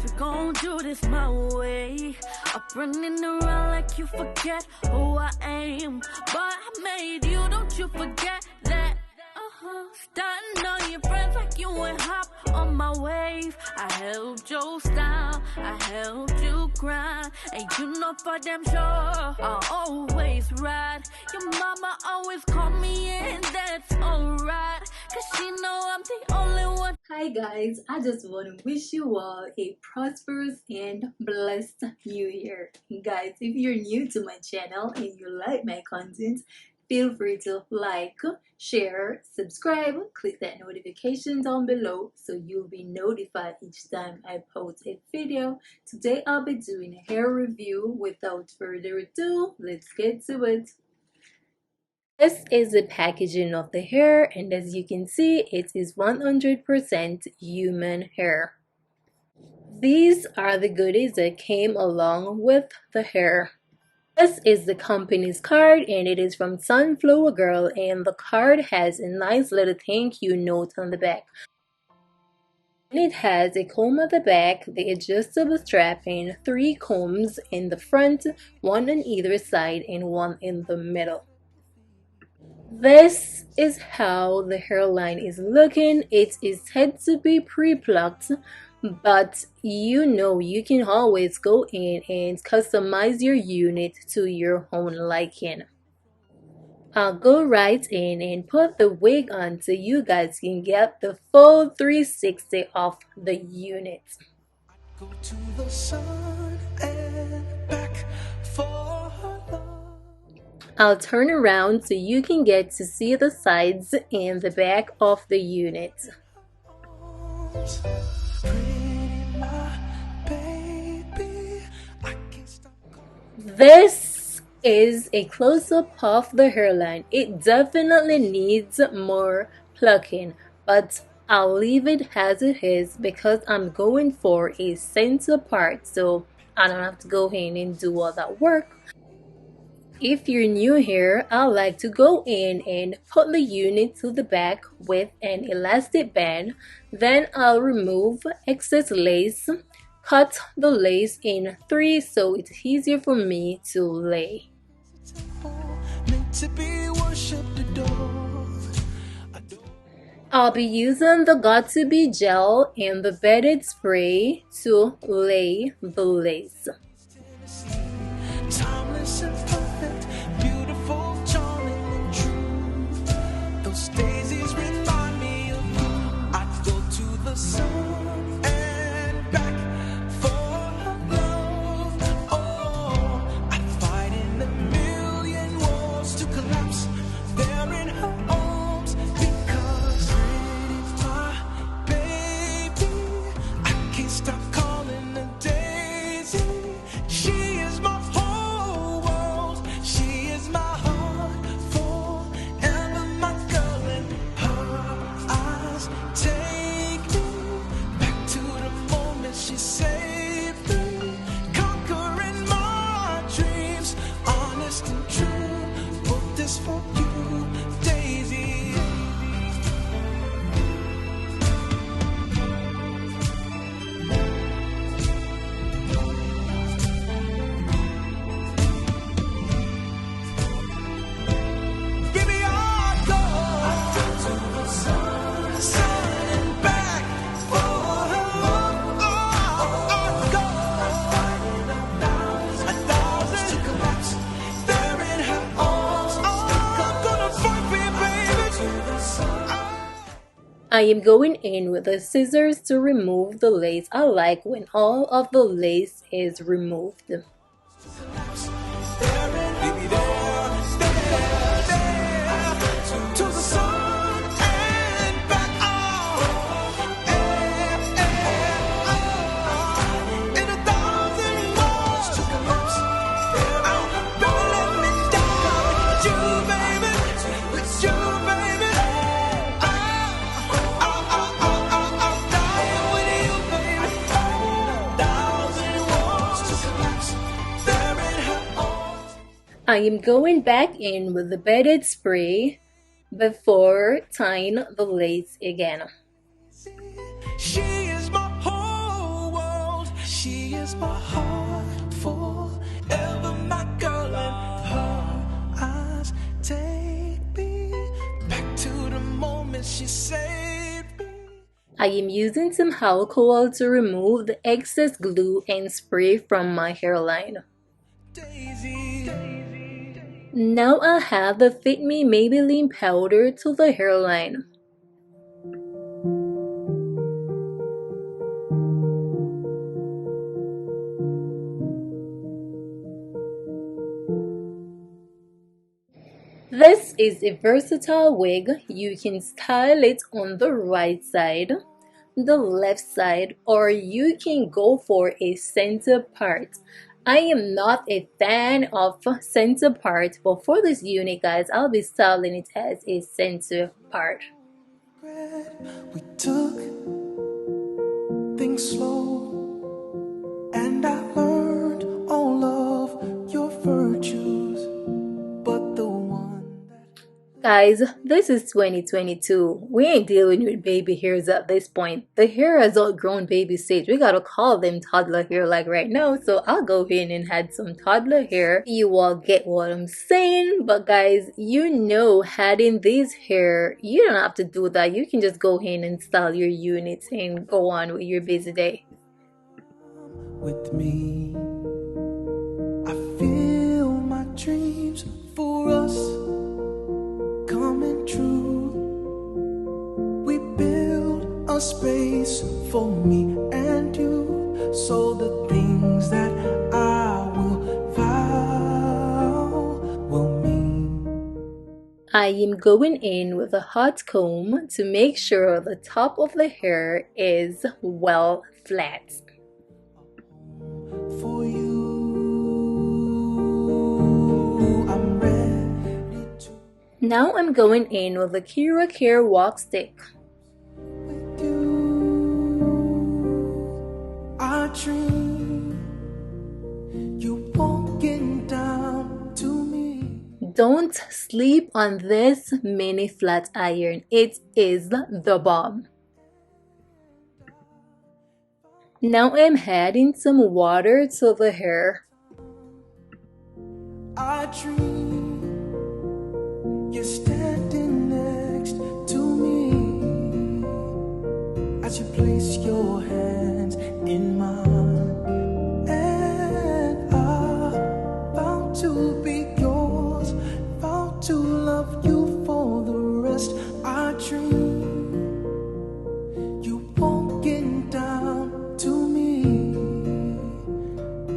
we gon' do this my way. I'm running around like you forget who I am. But I made you, don't you forget that. Starting on your friends like you ain't hop on my wave. I helped you style, I helped you grind. And you know for damn sure I'll always ride. Your mama always call me and that's alright, cause she know I'm the only one. Hi guys, I just want to wish you all a prosperous and blessed new year. Guys, if you're new to my channel and you like my content, feel free to like, share, subscribe, click that notification down below so you'll be notified each time I post a video. Today I'll be doing a hair review. Without further ado, let's get to it. This is the packaging of the hair, and as you can see, it is 100% human hair. These are the goodies that came along with the hair. This is the company's card, and it is from Sunflower Girl, and the card has a nice little thank you note on the back. And it has a comb at the back, the adjustable strap, and 3 combs in the front, 1 on either side and 1 in the middle. This is how the hairline is looking. It is said to be pre-plucked, but you know you can always go in and customize your unit to your own liking. I'll go right in and put the wig on so you guys can get the full 360 of the unit. Go to the sun and back for I'll turn around so you can get to see the sides and the back of the unit. This is a close-up of the hairline. It definitely needs more plucking, but I'll leave it as it is because I'm going for a center part, so I don't have to go in and do all that work. If you're new here, I like to go in and put the unit to the back with an elastic band. Then I'll remove excess lace, cut the lace in 3 so it's easier for me to lay. I'll be using the Got To Be gel and the beaded spray to lay the lace. I am going in with the scissors to remove the lace. I like when all of the lace is removed. I am going back in with the beaded spray before tying the lace again. She is my whole world. She is my heart forever, my girl, and her eyes take me back to the moment she saved me. I am using some alcohol to remove the excess glue and spray from my hairline. Daisy. Now I'll have the Fit Me Maybelline powder to the hairline. This is a versatile wig. You can style it on the right side, the left side, or you can go for a center part. I am not a fan of center part, but for this unit, guys, I'll be styling it as a center part. We took things slow, and I learned all of your virtues, but the one that... Guys, this is 2022. We ain't dealing with baby hairs at this point. The hair has outgrown baby stage. We gotta call them toddler hair like right now. So I'll go in and add some toddler hair. You all get what I'm saying. But guys, you know, adding this hair, you don't have to do that. You can just go in and style your units and go on with your busy day. With me, I feel my dreams for us coming true. We build a space for me and you, so the things that I will vow will mean. I am going in with a hot comb to make sure the top of the hair is well flat. For you, I'm ready to. Now I'm going in with the Kira Care Walk Stick. With you, I dream you walking down to me. Don't sleep on this mini flat iron. It is the bomb. Now I'm adding some water to the hair. I dream you're standing next to me as you place your hands in mine, and I vow to be yours, vow to love you for the rest. I dream you walking down to me.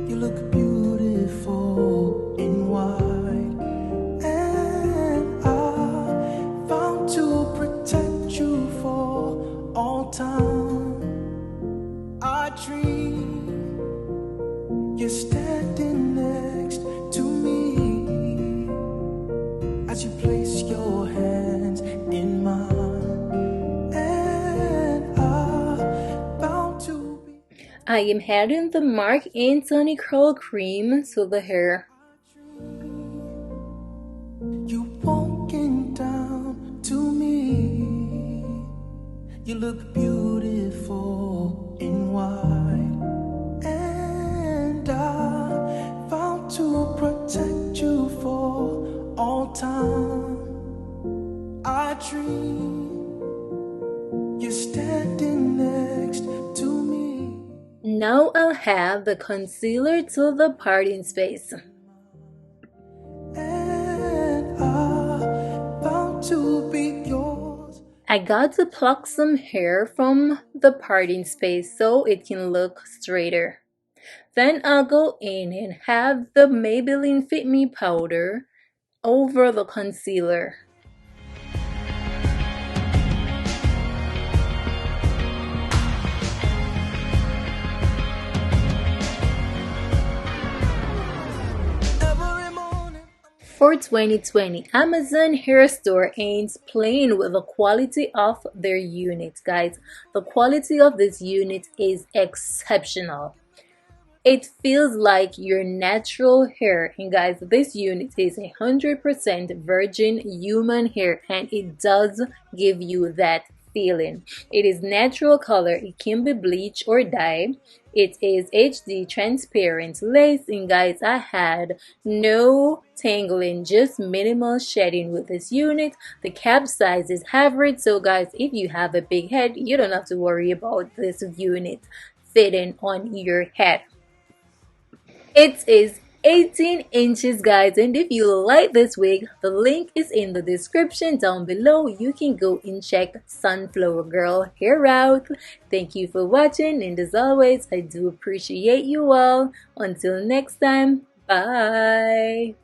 You look beautiful in white, and I vow to protect you for all time. I dream you're standing next to me as you place your hands in mine, and I vow to be. I am adding the Marc Anthony Curl Cream to the hair. You walking down to me. You look beautiful in white, and I vow to protect you for all time. I dream you're standing next to me. Now I'll have the concealer to the parting space. And I vow to be yours. I got to pluck some hair from the parting space so it can look straighter. Then I'll go in and have the Maybelline Fit Me powder over the concealer. For 2020, Amazon Hair Store ain't playing with the quality of their units, guys. The quality of this unit is exceptional. It feels like your natural hair. And guys, this unit is 100% virgin human hair, and it does give you that feeling. It is natural color. It can be bleach or dye. It is HD transparent lace, and guys, I had no tangling, just minimal shedding with this unit. The cap size is average, so guys, if you have a big head, you don't have to worry about this unit fitting on your head. It is 18 inches, guys, and if you like this wig, the link is in the description down below. You can go and check Sunflower Girl hair out. Thank you for watching, and as always, I do appreciate you all. Until next time, bye.